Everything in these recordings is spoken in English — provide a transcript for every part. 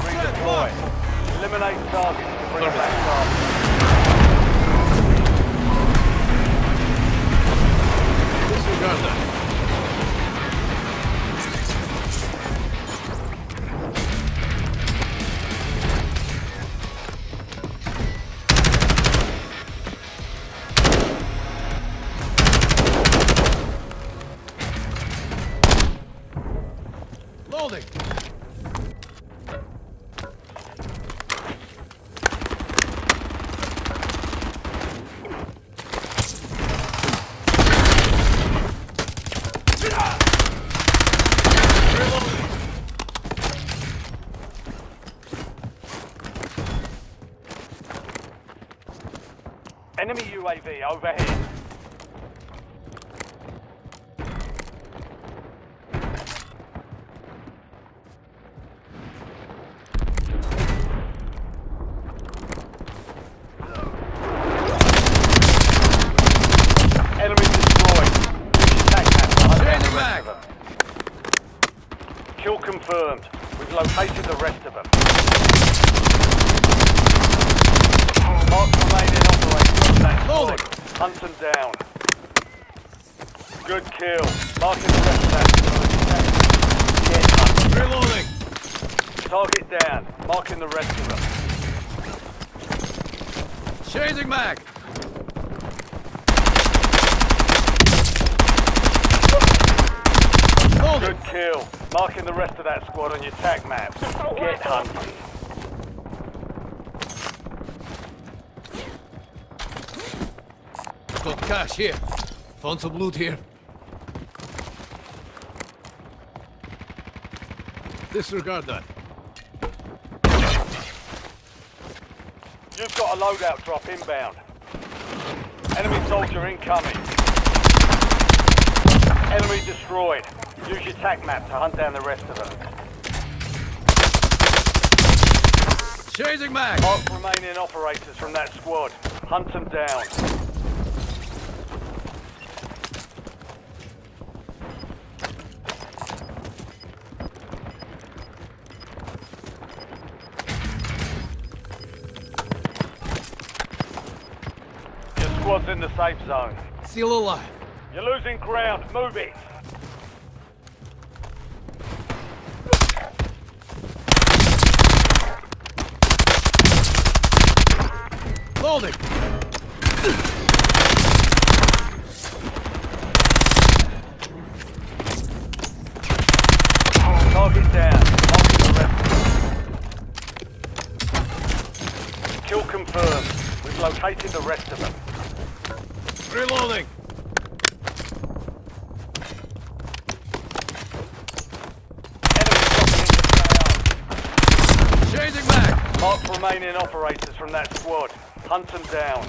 redeploy. Eliminate targets to bring back targets. Disregard that. Loading. Enemy UAV overhead. Enemy destroyed. Attack map. Changing back. Kill confirmed. We've located the rest of them. Mark remaining operators from that Loading. squad. Hunt them down. Good kill. Marking the rest of that squad. Get hunted. Reloading. Target down. Marking the rest of them. Changing back. Loading. Good kill. Marking the rest of that squad on your tac map. Get hunted. Got cash here. Found some loot here. Disregard that. You've got a loadout drop inbound. Enemy soldier incoming. Enemy destroyed. Use your tac map to hunt down the rest of them. Changing back. Mark remaining operators from that squad. Hunt them down. Your squad's in the safe zone. Still alive. You're losing ground. Move it. Loading. Target down. Marking the rest of them. Kill confirmed. We've located the rest of them. Reloading. Enemy dropping into KO. Changing back. Mark remaining operators from that squad. Hunt them down.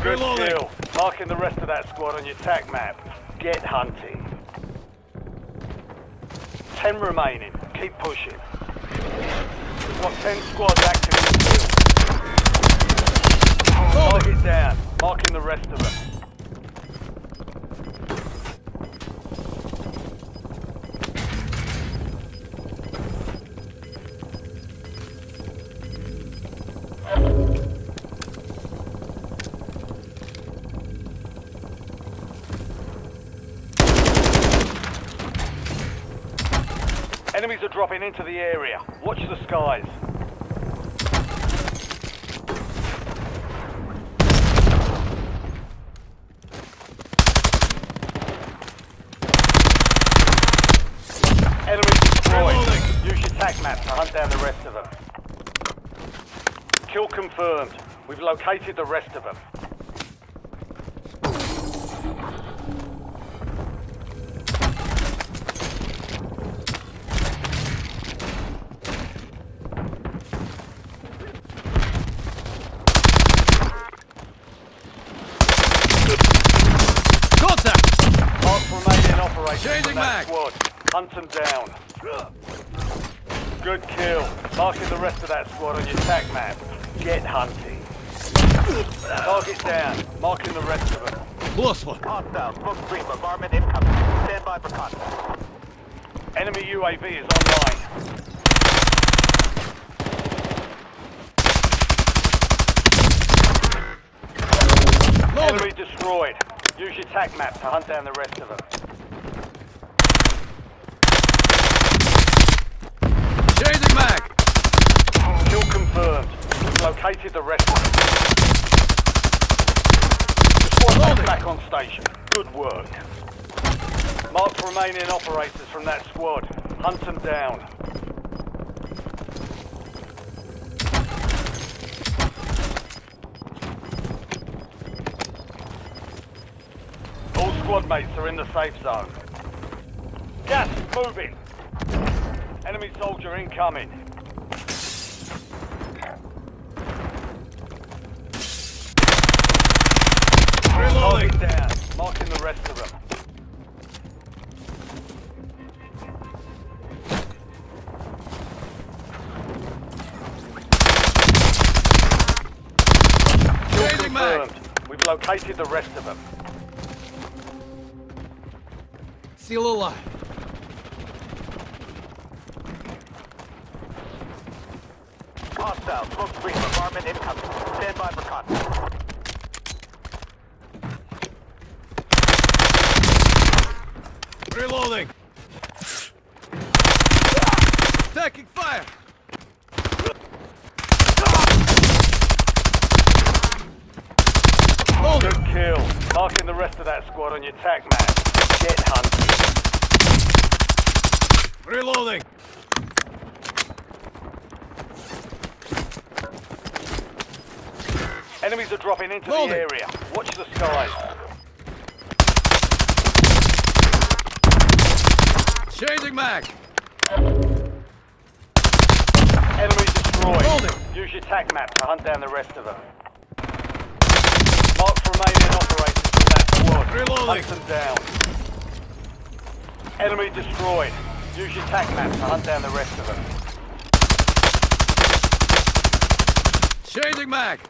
Good Reloading. kill. Marking the rest of that squad on your tac map. Get hunting. 10 remaining. Keep pushing. We've got 10 squads active in the field. Target down. Marking the rest of them. Enemies are dropping into the area. Watch the skies. Enemy destroyed. Use your tac map to hunt down the rest of them. Kill confirmed. We've located the rest of them. Contact! Mark remaining operators Changing from that back. squad. Hunt them down. Good kill. Marking the rest of that squad on your tac map. Get hunting. Target down. Marking the rest of them. Close one. Hostile, smoke screen, bombardment incoming. Stand by for contact. Enemy UAV is online. Loading. Enemy destroyed. Use your tac map to hunt down the rest of them. Changing mag. Kill confirmed. We've located the rest of them. The squad Loading. mate's back on station. Good work. Mark remaining operators from that squad. Hunt them down. All squad mates are in the safe zone. Gas is moving. Enemy soldier incoming. Reloading. Target down. Marking the rest of them. Changing mag. Confirmed. We've located the rest of them. Still alive. Hostile, smoke screen, bombardment incoming. Stand by for contact. Reloading. Taking fire. Loading. Good kill. Marking the rest of that squad on your tac map. Get hunting. Reloading. Enemies are dropping into Loading. the area. Watch the skies. Changing mag. Enemy destroyed. Loading. Use your tac map to hunt down the rest of them. Mark remaining operators from that squad. Reloading. Hunt them down. Enemy destroyed. Use your tac map to hunt down the rest of them. Changing mag.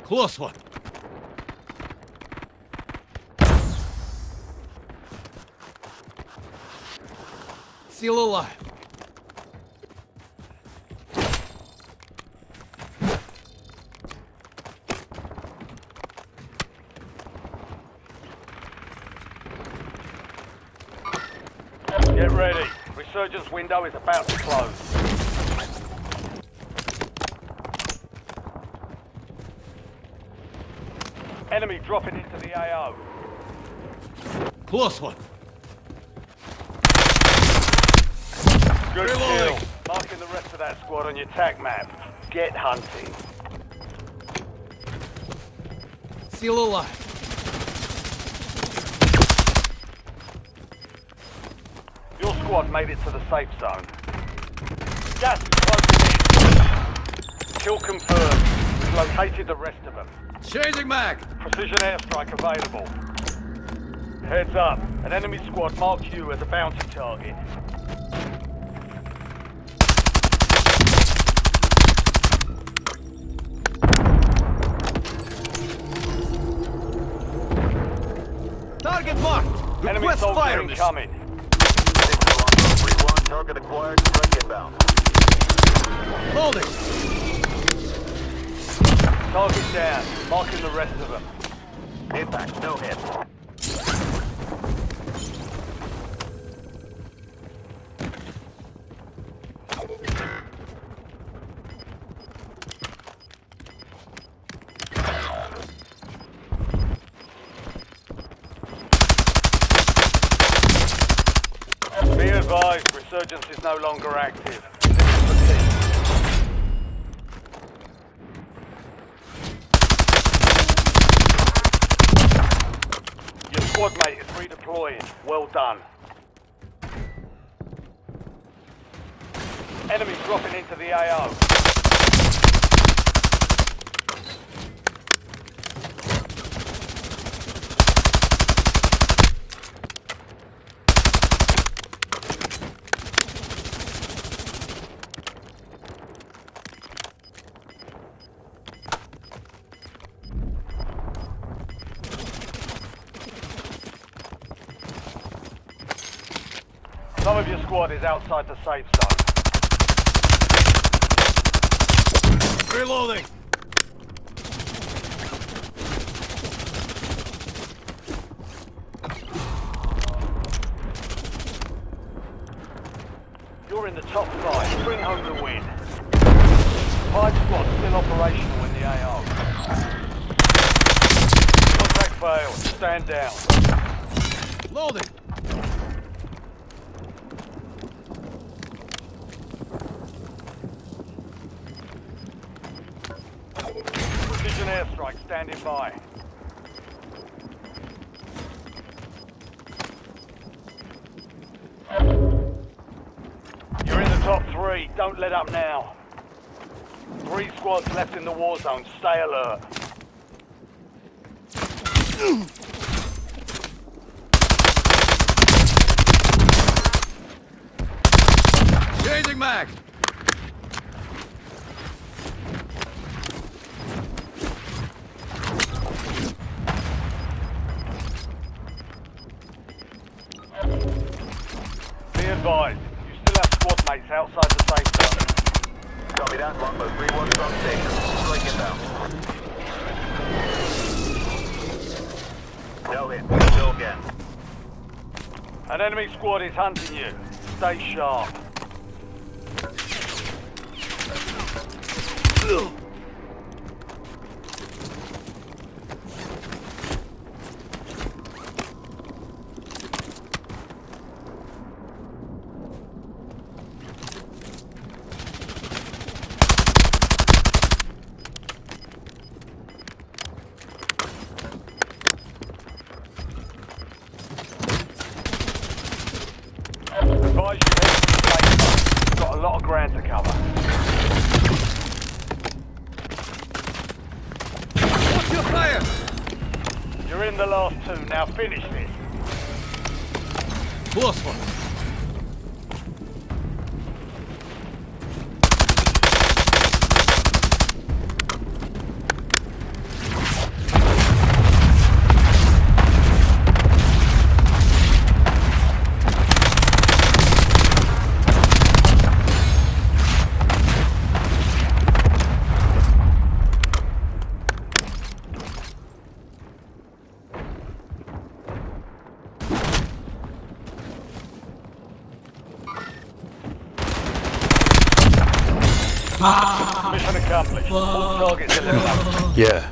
Close one. Still alive. Get ready. Resurgence window is about to close. Enemy dropping into the AO. Close one. Good Reloading. kill. Marking the rest of that squad on your tac map. Get hunting. Still alive. Your squad made it to the safe zone. Gas is closing in. Kill confirmed. We've located the rest of them. Changing mag. Precision airstrike available. Heads up. An enemy squad marked you as a bounty target. Target marked. Enemy Request soldier fire mission. incoming. Target acquired, strike inbound. Loading. Target down. Marking the rest of them. Impact, no hit. Be advised, resurgence is no longer active. This is the team. Your squad mate is redeploying. Well done. Enemy dropping into the AO. Some of your squad is outside the safe zone. Reloading. You're in the top 5. Bring home the win. 5 squads still operational in the AO. Contact failed. Stand down. Loading. Precision airstrike standing by. You're in the top 3. Don't let up now. 3 squads left in the war zone. Stay alert. Changing mag. Be advised, you still have squad mates outside the safe zone. Copy that. Longbow 3-1 from station. Strike inbound. No hit. Go again. An enemy squad is hunting you. Stay sharp. Advise you head to the safe zone. You've got a lot of ground to cover. Watch your fire. You're in the last 2. Now finish this. Close one. Mission accomplished. All targets eliminated. Yeah.